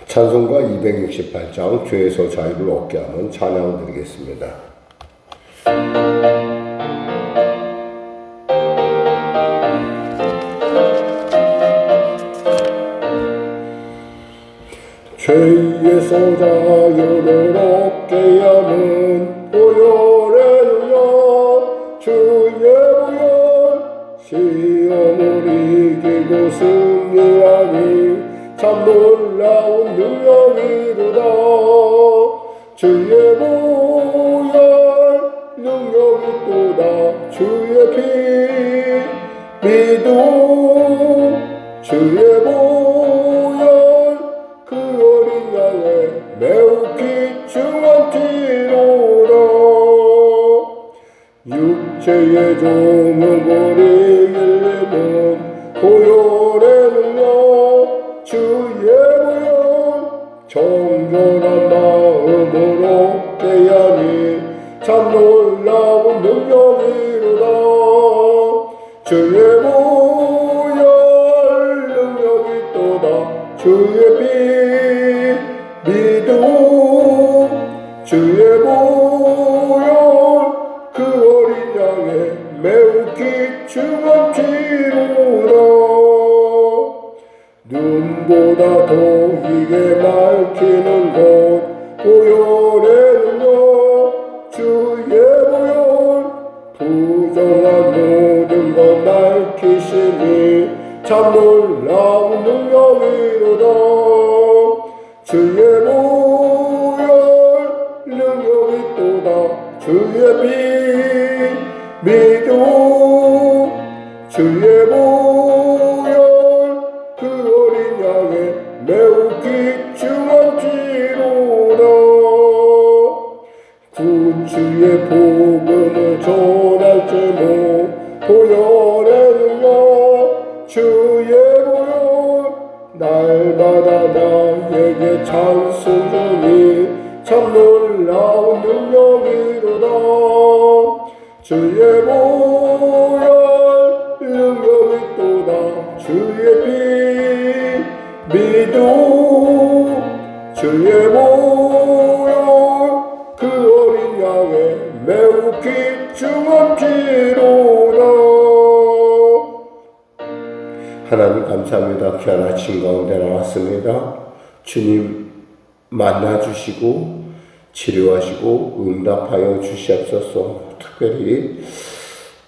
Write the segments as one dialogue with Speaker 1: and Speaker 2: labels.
Speaker 1: 찬송가 268장 죄에서 자유를 얻게 하는 찬양 드리겠습니다. 죄에서 자유를 얻게 하는 보혈의 능력 주의 보혈 시험을 이기고 승리하니 참 놀라운 능력이로다. 주의 보혈 능력이 또다. 주의 피 믿음 주의 보혈 그 어린 양의 매우 귀중한 피로다. 육체의 종은 고리일림은 보혈의 능력 주의 보혈 정결한 마음으로 깨야니 참 놀라운 능력이로다. 주의 보혈 능력이 또다. 주의 피 믿음 주의 보혈 그 어린 양의 매우 귀중한 피로다. 눈보다 더이게 밝히는 것 보혈의 능력 주의 보혈 부정한 모든 것 밝히시니 참 놀라운 능력이로다. 주의 보혈 능력이 또다. 주의 피 믿음 주의 보혈 그 어린 양의 매우 귀중한 피로다. 구주의 복음을 전할 제목 보혈의 능력 주의 보혈 날마다 나에게 찬송 주니 참 놀라운 능력이로다. 주의 보혈 능력이 또다. 주의 피 믿음 주의 보혈 그 어린 양의 매우 귀중한 피로다. 하나님 감사합니다. 귀한 아침 가운데 나왔습니다. 주님 만나주시고 치료하시고 응답하여 주시옵소서. 특별히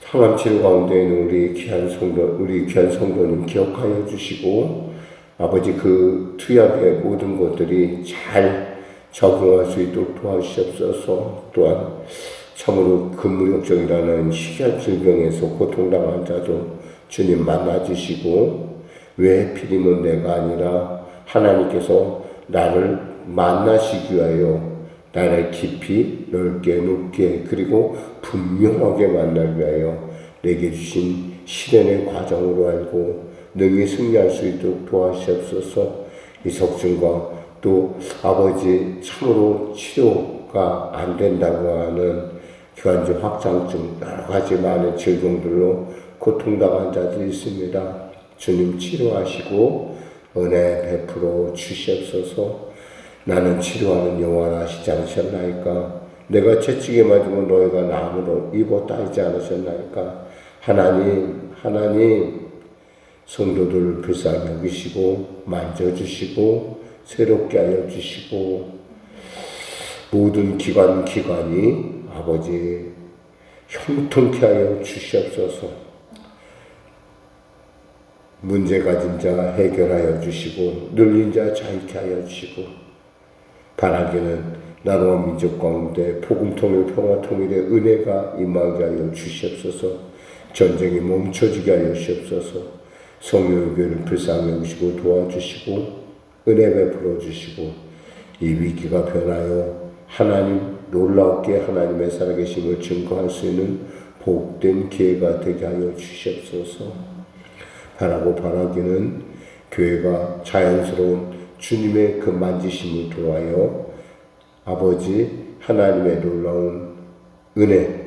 Speaker 1: 항암 치료 가운데 있는 우리 귀한 성도님 기억하여 주시고 아버지 그 투약의 모든 것들이 잘 적응할 수 있도록 도와주시옵소서. 또한 참으로 근무역정이라는 희귀한 질병에서 고통당한 자도 주님 만나주시고 왜 하필이면 내가 아니라 하나님께서 나를 만나시기 위하여 나를 깊이 넓게 높게 그리고 분명하게 만나기 위하여 내게 주신 시련의 과정으로 알고 능히 승리할 수 있도록 도와주시옵소서. 이석준과 또 아버지 참으로 치료가 안 된다고 하는 기관지 확장증 여러 가지 많은 질병들로 고통당한 자들이 있습니다. 주님 치료하시고 은혜 베풀어 주시옵소서. 나는 치료하는 여호와라 하시지 않으셨나이까. 내가 채찍에 맞으면 너희가 나무로 입었다 하지 않으셨나이까. 하나님 성도들을 불쌍히 여기시고 만져주시고 새롭게 하여 주시고 모든 기관이 아버지 형통케 하여 주시옵소서. 문제 가진 자 해결하여 주시고 눌린 자 자유케 하여 주시고 바라기는 나라와 민족 가운데 복음 통일 평화 통일의 은혜가 임하게 하여 주시옵소서. 전쟁이 멈춰지게 하여 주시옵소서. 성령의 교회를 불쌍히 여기시고 도와주시고 은혜 베풀어 주시고 이 위기가 변하여 하나님 놀랍게 하나님의 살아계심을 증거할 수 있는 복된 기회가 되게 하여 주시옵소서. 바라기는 교회가 자연스러운 주님의 그 만지심을 통하여 아버지 하나님의 놀라운 은혜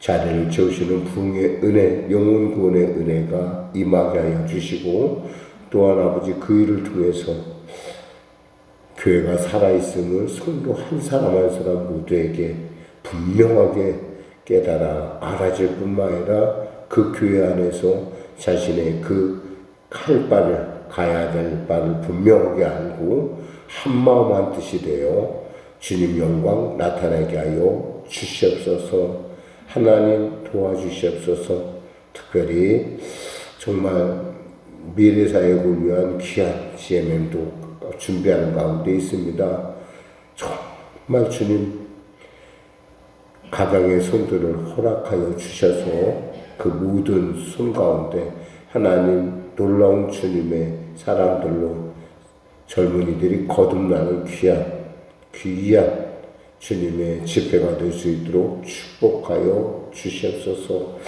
Speaker 1: 자리를 채우시는 부흥의 은혜, 영혼 구원의 은혜가 임하게 하여 주시고 또한 아버지 그 일을 통해서 교회가 살아있음을 성도 한 사람 한 사람 모두에게 분명하게 깨달아 알아질 뿐만 아니라 그 교회 안에서 자신의 그 할 바를 가야 될 바를 분명하게 알고 한마음 한뜻이 되어 주님 영광 나타나게 하여 주시옵소서. 하나님 도와주시옵소서. 특별히 정말 미래 사역을 위한 귀한 GMM도 준비하는 가운데 있습니다. 정말 주님 가정의 손들을 허락하여 주셔서 그 모든 손 가운데 하나님 놀라운 주님의 사람들로 젊은이들이 거듭나는 귀한 주님의 집회가 될 수 있도록 축복하여 주시옵소서.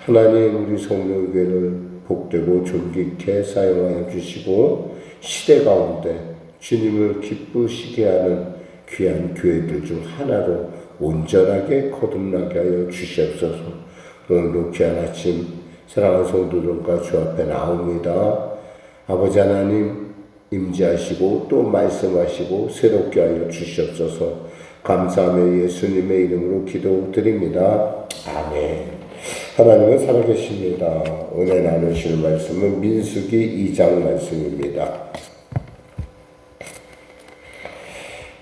Speaker 1: 하나님 우리 성령교회를 복되고 존귀케 사용하여 주시고 시대 가운데 주님을 기쁘시게 하는 귀한 교회들 중 하나로 온전하게 거듭나게 하여 주시옵소서. 오늘도 귀한 아침 사랑하는 성도들과 주 앞에 나옵니다. 아버지 하나님 임재하시고 또 말씀하시고 새롭게 하여 주시옵소서. 감사하며 예수님의 이름으로 기도드립니다. 아멘. 하나님은 살아계십니다. 은혜 나누실 말씀은 민수기 2장 말씀입니다.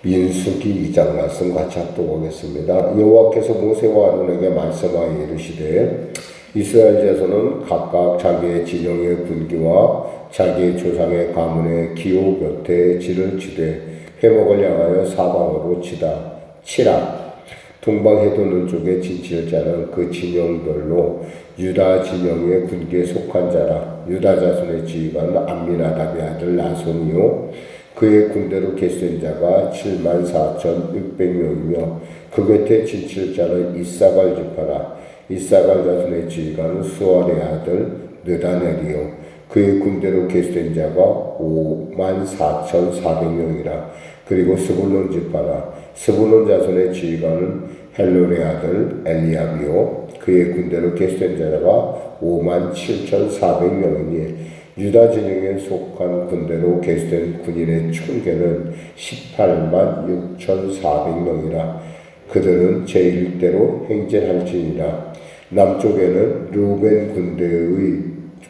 Speaker 1: 민수기 2장 말씀 같이 합독하겠습니다. 여호와께서 모세와 아론에게 말씀하여 이르시되 이스라엘 자손은 각각 자기의 진영의 군기와 자기의 조상의 가문의 기호 곁에 진을 치되 회목을 향하여 사방으로 치라. 동방해돋는 쪽에 진칠 자는 그 진영들로 유다 진영의 군기에 속한 자라. 유다 자손의 지휘관은 암미나답의 아들 나손이요 그의 군대로 계수된 자가 74,600명이며 그 곁에 진칠 자는 이사갈 지파라. 이사갈 자손의 지휘관은 수알의 아들 느다넬이요 그의 군대로 계수된 자가 54,400명이라. 그리고 스불론 지파라. 스불론 자손의 지휘관은 헬론의 아들 엘리압이요 그의 군대로 계수된 자가 57,400명이니 유다 진영에 속한 군대로 계수된 군인의 총계는 186,400명이라. 그들은 제1대로 행진할지니라. 남쪽에는 르우벤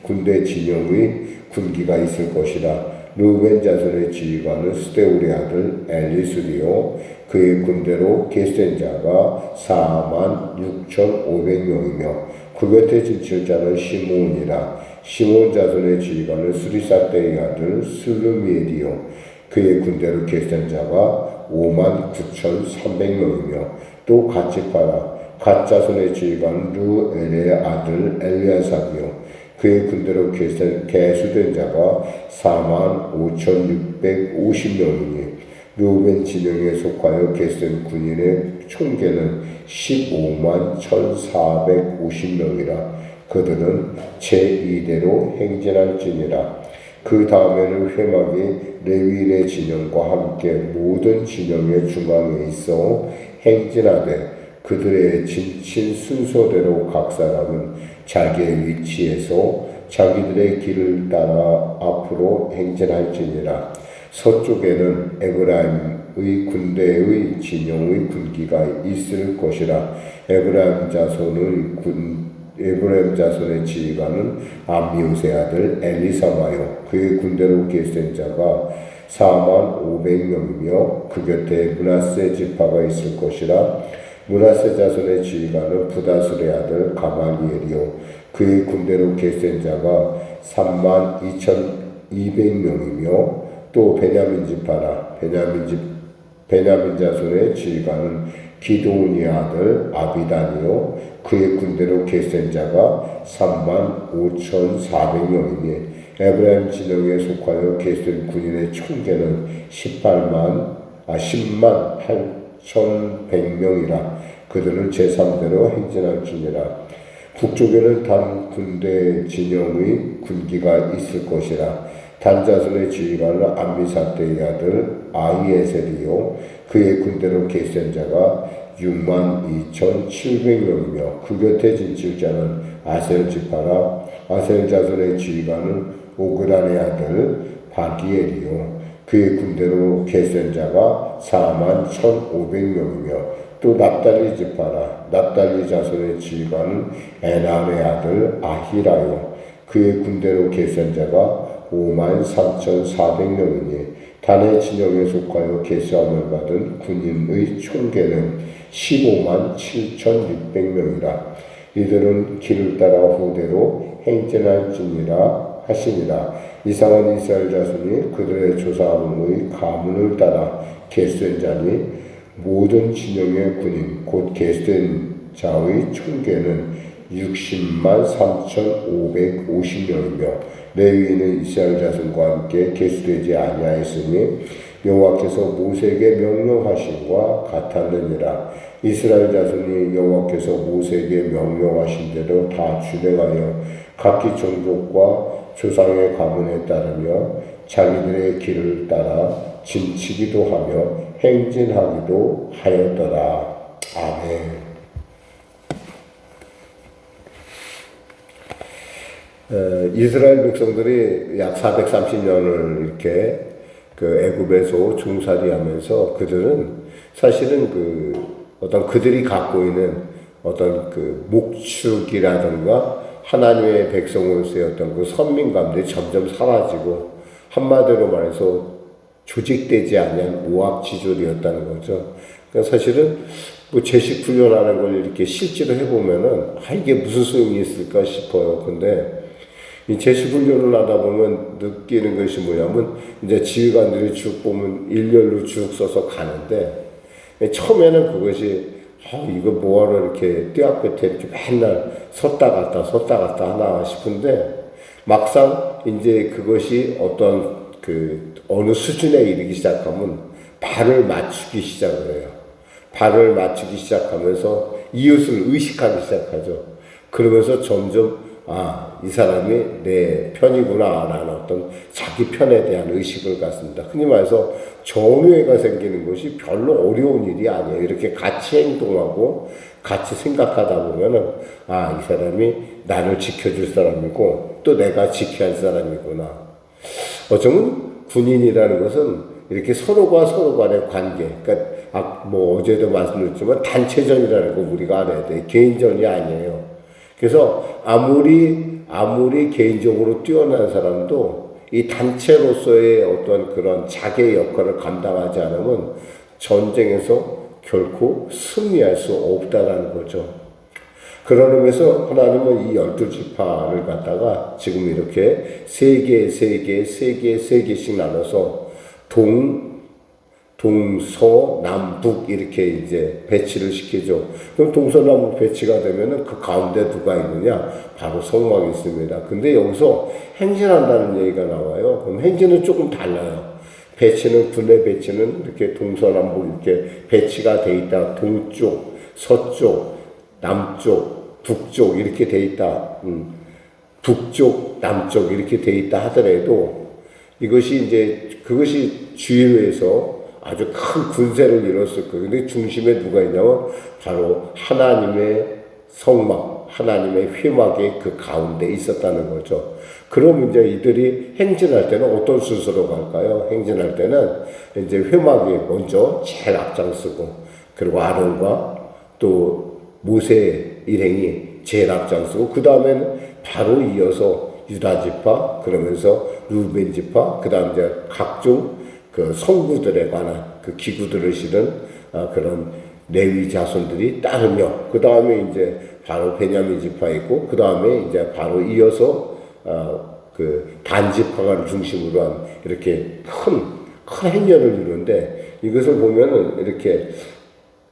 Speaker 1: 군대 진영의 군기가 있을 것이라. 르우벤 자손의 지휘관은 스데울의 아들 엘리술이요 그의 군대로 계수된 자가 46,500명이며 그 곁에 진칠 자는 시므온이라. 시므온 자손의 지휘관은 수리사대의 아들 슬루미엘이요 그의 군대로 계수된 자가 59,300명이며 또 갓지파라. 갓 자손의 지휘관은 르엘의 아들 엘리아삽이요 그의 군대로 계수된 자가 45,650명이니 르우벤 진영에 속하여 계수된 군인의 총계는 151,450명이라. 그들은 제2대로 행진할지니라. 그 다음에는 회막이 레위인의 진영과 함께 모든 진영의 중앙에 있어 행진하되 그들의 진친 순서대로 각 사람은 자기의 위치에서 자기들의 길을 따라 앞으로 행진할지니라. 서쪽에는 에브라임의 군대의 진영의 군기가 있을 것이라. 에브라임 자손의 지휘관은 암미우스의 아들 엘리사마요 그의 군대로 계수된 자가 45,500명이며 그 곁에 므낫세 지파가 있을 것이라. 므낫세 자손의 지휘관은 부다술의 아들 가말리엘이요 그의 군대로 계수된 자가 32,200명이며 또 베냐민 지파라. 베냐민 자손의 지휘관은 기드온의 아들 아비단이요 그의 군대로 계수된 자가 35,400명이니 에브라임 진영에 속하여 계수된 군인의 총계는 10만 8,100명이라. 그들은 제3대로 행진할지니라. 북쪽에는 단 군대 진영의 군기가 있을 것이라. 단 자손의 지휘관은 암미사대의 아들 아히에셀이요 그의 군대로 계수된 자가 62,700명이며 그 곁에 진칠 자는 아셀 지파라. 아셀 자손의 지휘관은 오그란의 아들 바기엘이요 그의 군대로 계수된 자가 41,500명이며 또 납달리 지파라. 납달리 자손의 지휘관은 에난의 아들 아히라요. 그의 군대로 계수된 자가 53,400명이니 단의 진영에 속하여 계수함을 받은 군인의 총계는 157,600명이라. 이들은 길을 따라 후대로 행진할지니라 하시니라. 이상한 이스라엘 자손이 그들의 조상의 가문을 따라 계수된 자니 모든 진영의 군인 곧 계수된 자의 총계는 60만 3,550명이며 레위인은 이스라엘 자손과 함께 계수되지 아니하였으니 여호와께서 모세에게 명령하신 바 같았느니라. 이스라엘 자손이 여호와께서 모세에게 명령하신 대로 다 준행하여 각기 종족과 조상의 가문에 따르며 자기들의 길을 따라 진치기도 하며 행진하기도 하였더라. 아멘. 이스라엘 백성들이 약 430년을 이렇게 그 애굽에서 종살이하면서 그들은 사실은 어떤 그들이 갖고 있는 어떤 그 목축이라든가 하나님의 백성으로서의 어떤 그 선민감들이 점점 사라지고 한마디로 말해서 조직되지 않은 오합지졸이었다는 거죠. 그러니까 사실은 뭐 제식 훈련하는 걸 이렇게 실제로 해보면은 이게 무슨 소용이 있을까 싶어요. 근데 이 제식 훈련을 하다 보면 느끼는 것이 뭐냐면 이제 지휘관들이 쭉 보면 일렬로 쭉 서서 가는데 처음에는 그것이 이거 뭐하러 이렇게 뼈 앞에 이렇게 맨날 섰다 갔다 하나 싶은데 막상 이제 그것이 어떤 어느 수준에 이르기 시작하면 발을 맞추기 시작을 해요. 발을 맞추기 시작하면서 이웃을 의식하기 시작하죠. 그러면서 점점 이 사람이 내 편이구나 라는 어떤 자기 편에 대한 의식을 갖습니다. 흔히 말해서 정의가 생기는 것이 별로 어려운 일이 아니에요. 이렇게 같이 행동하고 같이 생각하다 보면은 이 사람이 나를 지켜줄 사람이고 또 내가 지켜야 할 사람이구나. 어쩌면 군인이라는 것은 이렇게 서로가 서로 간의 관계, 그러니까 뭐 어제도 말씀드렸지만 단체전이라는 거 우리가 알아야 돼. 개인전이 아니에요. 그래서 아무리 개인적으로 뛰어난 사람도 이 단체로서의 어떤 그런 자기의 역할을 감당하지 않으면 전쟁에서 결코 승리할 수 없다라는 거죠. 그런 의미에서 하나님은 이 12지파를 갖다가 지금 이렇게 세 개씩 나눠서 동서남북 이렇게 이제 배치를 시키죠. 그럼 동서남북 배치가 되면은 그 가운데 누가 있느냐? 바로 성막이 있습니다. 근데 여기서 행진한다는 얘기가 나와요. 그럼 행진은 조금 달라요. 군대 배치는 이렇게 동서남북 이렇게 배치가 돼 있다. 동쪽, 서쪽, 남쪽, 북쪽 이렇게 돼 있다. 북쪽, 남쪽 이렇게 돼 있다 하더라도 그것이 주위에서 아주 큰 군세를 이뤘을 거예요. 근데 중심에 누가 있냐면 바로 하나님의 성막, 하나님의 회막의 그 가운데 있었다는 거죠. 그럼 이제 이들이 행진할 때는 어떤 순서로 갈까요? 행진할 때는 이제 회막이 먼저 제일 앞장서고, 그리고 아론과 또 모세 일행이 제일 앞장서고, 그 다음에는 바로 이어서 유다 지파, 그러면서 루벤 지파, 그 다음 이제 각종 그 성구들에 관한 그 기구들을 실은 그런 레위 자손들이 따르며, 그 다음에 이제 바로 베냐민 지파 있고, 그 다음에 이제 바로 이어서 그 단 지파를 중심으로 한 이렇게 큰 행렬을 이루는데, 이것을 보면은 이렇게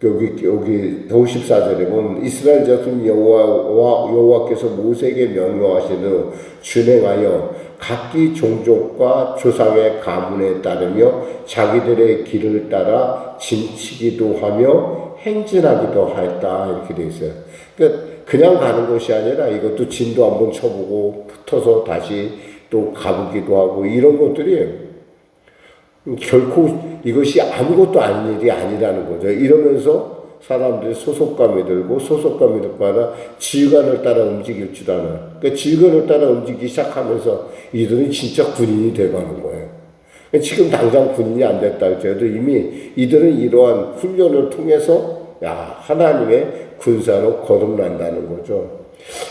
Speaker 1: 여기 54절에 보면 이스라엘 자손 여호와께서 모세에게 명령하신 대로 준행하여 각기 종족과 조상의 가문에 따르며 자기들의 길을 따라 진치기도 하며 행진하기도 하였다 이렇게 돼 있어요. 그러니까 그냥 가는 것이 아니라 이것도 진도 한번 쳐보고 붙어서 다시 또 가보기도 하고, 이런 것들이 결코 이것이 아무것도 아닌 일이 아니라는 거죠. 이러면서 사람들이 소속감이 들고, 소속감이 들거나 지휘관을 따라 움직일 줄 아는, 그러니까 지휘관을 따라 움직이기 시작하면서 이들은 진짜 군인이 돼가는 거예요. 지금 당장 군인이 안 됐다 할지라도 이미 이들은 이러한 훈련을 통해서 하나님의 군사로 거듭난다는 거죠.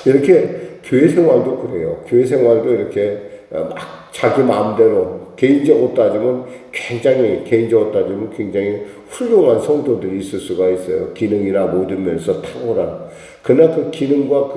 Speaker 1: 이렇게 교회 생활도 그래요. 교회 생활도 이렇게 막 자기 마음대로 개인적으로 따지면 굉장히 훌륭한 성도들이 있을 수가 있어요. 기능이나 모든 면에서 탁월한. 그러나 그 기능과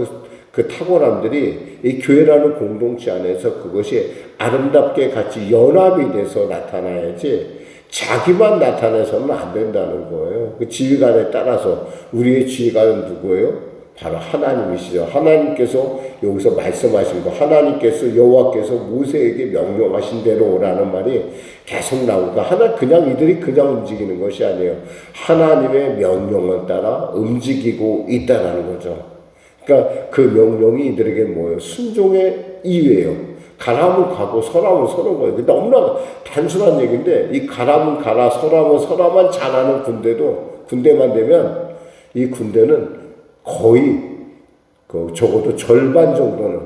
Speaker 1: 그 탁월함들이 이 교회라는 공동체 안에서 그것이 아름답게 같이 연합이 돼서 나타나야지 자기만 나타내서는 안 된다는 거예요. 그 지휘관에 따라서 우리의 지휘관은 누구예요? 바로 하나님이시죠. 하나님께서 여기서 말씀하신 거, 하나님께서 여호와께서 모세에게 명령하신 대로 오라는 말이 계속 나오니까 그냥 이들이 그냥 움직이는 것이 아니에요. 하나님의 명령을 따라 움직이고 있다라는 거죠. 그러니까 그 명령이 이들에게 뭐예요? 순종의 이유예요. 가라면 가고 서라면 서는 거예요. 너무나 단순한 얘기인데 이 가라면 가라, 서라면 서라만 잘하는 군대만 되면 이 군대는 거의 적어도 절반 정도는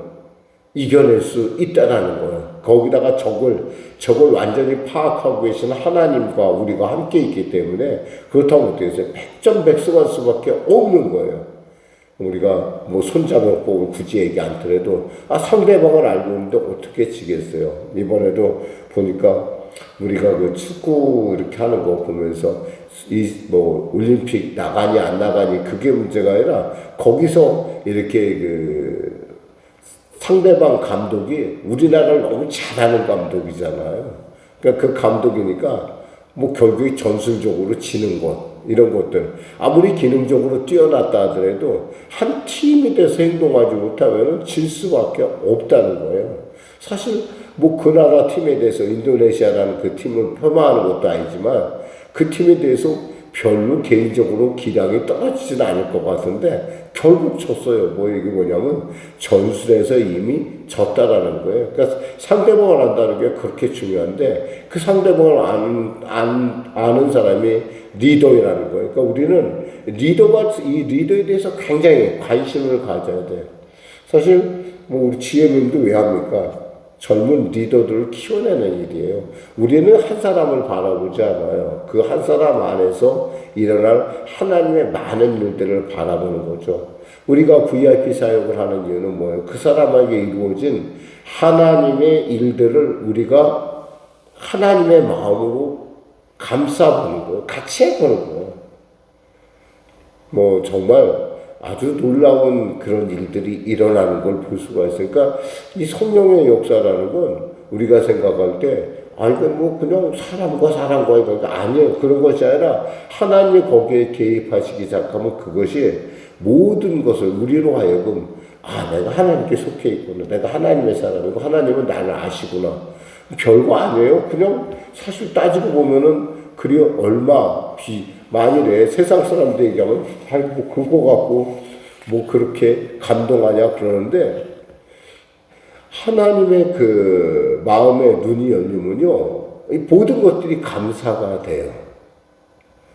Speaker 1: 이겨낼 수 있다라는 거예요. 거기다가 적을 완전히 파악하고 계시는 하나님과 우리가 함께 있기 때문에 그렇다고 어떻게 해서 백전백승할 수밖에 없는 거예요. 우리가 손자병법을 굳이 얘기 안 하더라도 상대방을 알고 있는데 어떻게 지겠어요. 이번에도 보니까 우리가 그 축구 이렇게 하는 거 보면서 올림픽 나가니 안 나가니 그게 문제가 아니라 거기서 이렇게 상대방 감독이 우리나라를 너무 잘하는 감독이잖아요. 그러니까 그 감독이니까 결국에 전술적으로 지는 것 이런 것들 아무리 기능적으로 뛰어났다 하더라도 한 팀이 돼서 행동하지 못하면 질 수밖에 없다는 거예요. 사실 그 나라 팀에 대해서 인도네시아라는 그 팀을 폄하하는 것도 아니지만 그 팀에 대해서 별로 개인적으로 기량이 떨어지지는 않을 것 같은데 결국 졌어요. 이게 뭐냐면 전술에서 이미 졌다라는 거예요. 그러니까 상대방을 안다는 게 그렇게 중요한데 그 상대방을 아는 사람이 리더라는 거예요. 그러니까 우리는 이 리더에 대해서 굉장히 관심을 가져야 돼요. 사실 우리 지혜민도 왜 합니까? 젊은 리더들을 키워내는 일이에요. 우리는 한 사람을 바라보지 않아요. 그 한 사람 안에서 일어날 하나님의 많은 일들을 바라보는 거죠. 우리가 VIP 사역을 하는 이유는 뭐예요? 그 사람에게 이루어진 하나님의 일들을 우리가 하나님의 마음으로 감싸보는 거예요. 같이 해보는 거예요. 정말 아주 놀라운 그런 일들이 일어나는 걸 볼 수가 있으니까 이 성령의 역사라는 건 우리가 생각할 때 이건 그냥 사람과 이런 게 아니에요. 그런 것이 아니라 하나님이 거기에 개입하시기 시작하면 그것이 모든 것을 우리로 하여금 내가 하나님께 속해 있구나. 내가 하나님의 사람이고 하나님은 나를 아시구나. 별거 아니에요. 그냥 사실 따지고 보면은 그리 만일에 세상 사람들 얘기하면 그거 갖고 그렇게 감동하냐 그러는데 하나님의 그 마음의 눈이 열리면요 이 모든 것들이 감사가 돼요.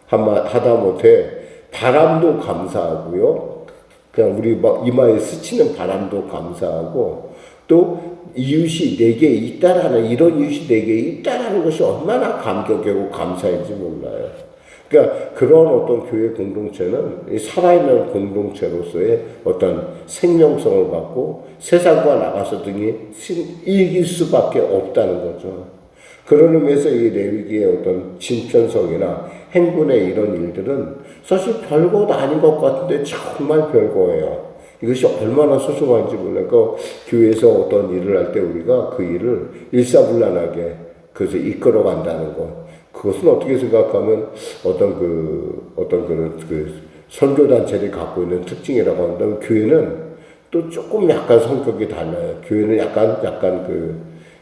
Speaker 1: 하다못해 바람도 감사하고요. 그냥 우리 이마에 스치는 바람도 감사하고 또 이웃이 내게 있다라는 이런 이웃이 내게 있다라는 것이 얼마나 감격이고 감사인지 몰라요. 그러니까 그런 어떤 교회 공동체는 살아있는 공동체로서의 어떤 생명성을 갖고 세상과 나가서 등이 이길 수밖에 없다는 거죠. 그런 의미에서 이 레위기의 어떤 진편성이나 행군의 이런 일들은 사실 별것 아닌 것 같은데 정말 별거예요. 이것이 얼마나 소중한지 몰라요. 그러니까 교회에서 어떤 일을 할 때 우리가 그 일을 일사불란하게 그것을 이끌어 간다는 것. 그것은 어떻게 생각하면 어떤 그런 선교단체를 갖고 있는 특징이라고 한다면 교회는 또 조금 약간 성격이 달라요. 교회는 약간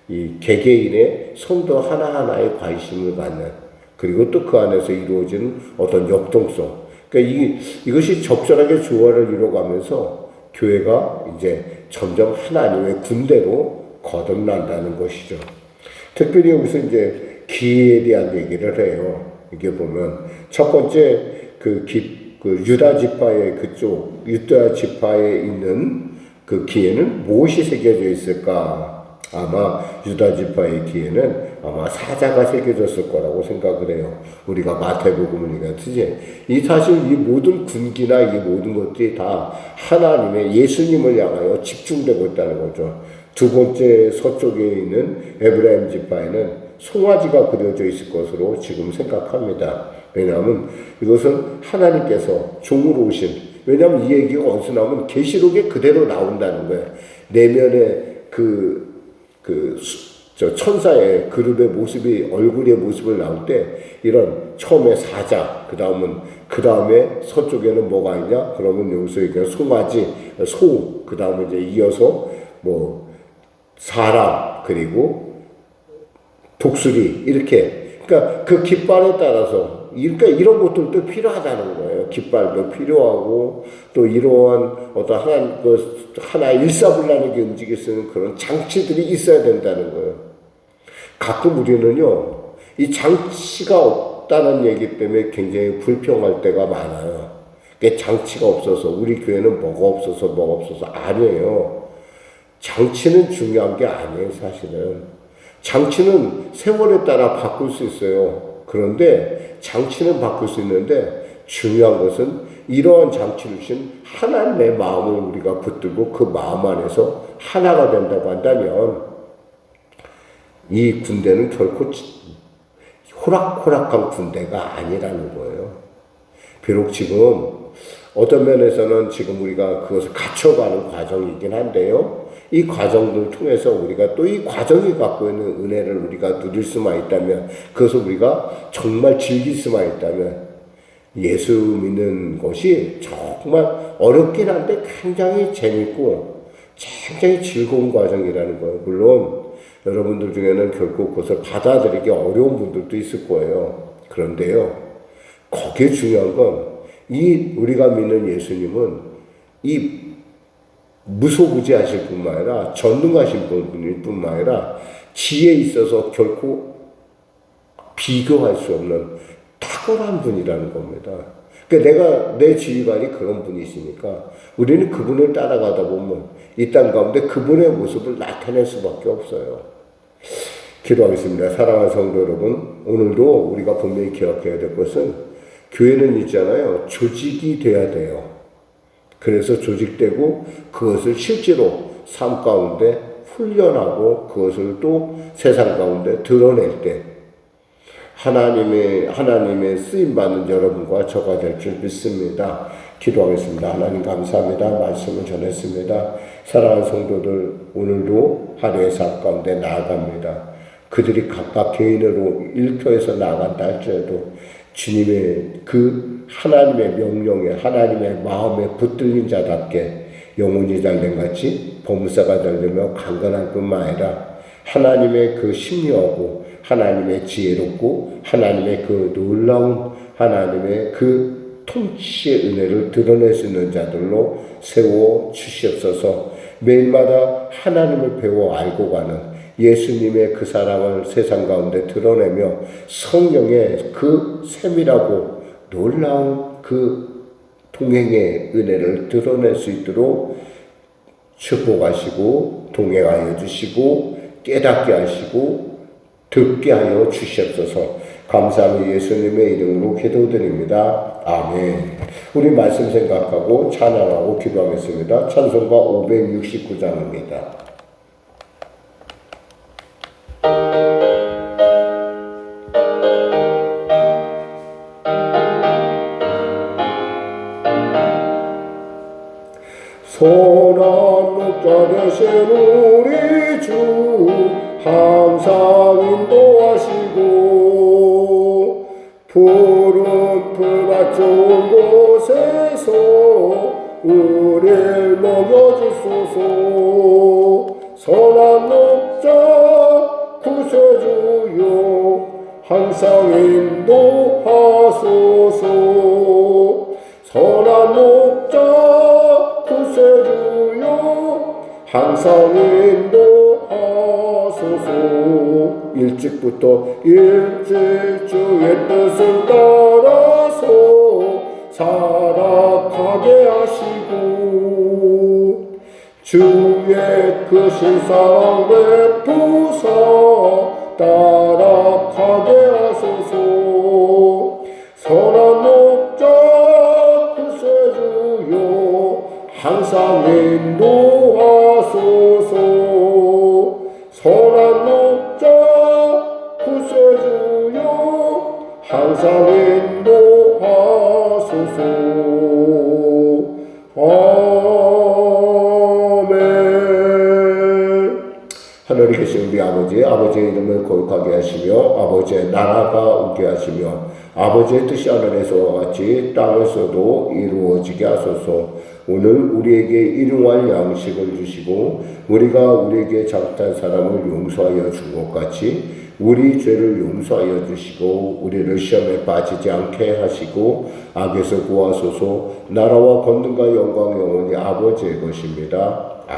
Speaker 1: 이 개개인의 성도 하나하나에 관심을 갖는 그리고 또 그 안에서 이루어지는 어떤 역동성. 그러니까 이것이 적절하게 조화를 이루어가면서 교회가 이제 점점 하나님의 군대로 거듭난다는 것이죠. 특별히 여기서 이제 기회에 대한 얘기를 해요. 이게 보면 첫 번째 유다 지파에 있는 그 기회는 무엇이 새겨져 있을까? 아마 유다 지파의 귀에는 아마 사자가 새겨졌을 거라고 생각을 해요. 우리가 마태복음을 읽었듯이 이 사실 이 모든 군기나 이 모든 것들이 다 하나님의 예수님을 향하여 집중되고 있다는 거죠. 두 번째 서쪽에 있는 에브라임 지파에는 송아지가 그려져 있을 것으로 지금 생각합니다. 왜냐하면 이것은 하나님께서 종으로 오신, 왜냐하면 이 얘기가 어디서 나오면 계시록에 그대로 나온다는 거예요. 내면에 천사의 그룹의 모습이, 얼굴의 모습을 나올 때 이런 처음에 사자, 그 다음에 서쪽에는 뭐가 있냐? 그러면 여기서 얘기하는 송아지, 소, 그 다음에 이제 이어서 뭐 사람, 그리고 독수리, 이렇게. 그러니까 그 깃발에 따라서, 그러니까 이런 것들도 필요하다는 거예요. 깃발도 필요하고, 또 이러한 어떤 하나의 일사불란하게 움직일 수 있는 그런 장치들이 있어야 된다는 거예요. 가끔 우리는요, 이 장치가 없다는 얘기 때문에 굉장히 불평할 때가 많아요. 장치가 없어서, 우리 교회는 뭐가 없어서, 아니에요. 장치는 중요한 게 아니에요, 사실은. 장치는 세월에 따라 바꿀 수 있어요. 그런데 장치는 바꿀 수 있는데 중요한 것은 이러한 장치를 주신 하나님의 마음을 우리가 붙들고 그 마음 안에서 하나가 된다고 한다면 이 군대는 결코 호락호락한 군대가 아니라는 거예요. 비록 지금 어떤 면에서는 지금 우리가 그것을 갖춰가는 과정이긴 한데요. 이 과정들을 통해서 우리가 또 이 과정이 갖고 있는 은혜를 우리가 누릴 수만 있다면, 그것을 우리가 정말 즐길 수만 있다면, 예수 믿는 것이 정말 어렵긴 한데 굉장히 재밌고 굉장히 즐거운 과정이라는 거예요. 물론 여러분들 중에는 결국 그것을 받아들이기 어려운 분들도 있을 거예요. 그런데요, 거기에 중요한 건 우리가 믿는 예수님은 이 무소부지하실 뿐만 아니라 전능하신 분일 뿐만 아니라 지혜에 있어서 결코 비교할 수 없는 탁월한 분이라는 겁니다. 그러니까 내 지휘관이 그런 분이시니까 우리는 그분을 따라가다 보면 이 땅 가운데 그분의 모습을 나타낼 수밖에 없어요. 기도하겠습니다. 사랑하는 성도 여러분, 오늘도 우리가 분명히 기억해야 될 것은 교회는 있잖아요. 조직이 돼야 돼요. 그래서 조직되고 그것을 실제로 삶 가운데 훈련하고 그것을 또 세상 가운데 드러낼 때 하나님의 쓰임받는 여러분과 저가 될 줄 믿습니다. 기도하겠습니다. 하나님 감사합니다. 말씀을 전했습니다. 사랑하는 성도들, 오늘도 하루의 삶 가운데 나아갑니다. 그들이 각각 개인으로 일터에서 나아간다 할지라도 주님의 그 하나님의 명령에, 하나님의 마음에 붙들린 자답게 영혼이 잘된 같이 범사가 잘되며 강건할 뿐만 아니라 하나님의 그 신묘하고 하나님의 지혜롭고 하나님의 그 놀라운 하나님의 그 통치의 은혜를 드러낼 수 있는 자들로 세워 주시옵소서. 매일마다 하나님을 배워 알고 가는 예수님의 그 사랑을 세상 가운데 드러내며 성령의 그 세밀하고 놀라운 그 동행의 은혜를 드러낼 수 있도록 축복하시고 동행하여 주시고 깨닫게 하시고 듣게 하여 주시옵소서. 감사하며 예수님의 이름으로 기도드립니다. 아멘. 우리 말씀 생각하고 찬양하고 기도하겠습니다. 찬송가 569장입니다. 선한 목자 되신 우리 주 항상 인도하시고 푸른 풀밭 좋은 곳에서 우리를 먹여주소서. 선한 목자 구세주여 항상 인도하소서. 선한 목자 구세주여 항상 인도하소서. 일찍부터 일찍 주의 뜻을 따라서 살아가게 하시고 주의 크신 사랑 베푸사 따라가게 하소서. 선한 목자 구세주여 항상 인도하소서. 선한 목자 구세주여 항상 인도하소서. 아멘. 하늘에 계신 우리 아버지의 이름을 거룩하게 하시며 아버지의 나라가 오게 하시며 아버지의 뜻이 하늘에서와 같이 땅에서도 이루어지게 하소서. 오늘 우리에게 일용할 양식을 주시고 우리가 우리에게 잘못한 사람을 용서하여 준 것 같이 우리 죄를 용서하여 주시고 우리를 시험에 빠지지 않게 하시고 악에서 구하소서. 나라와 권능과 영광 영원히 아버지의 것입니다.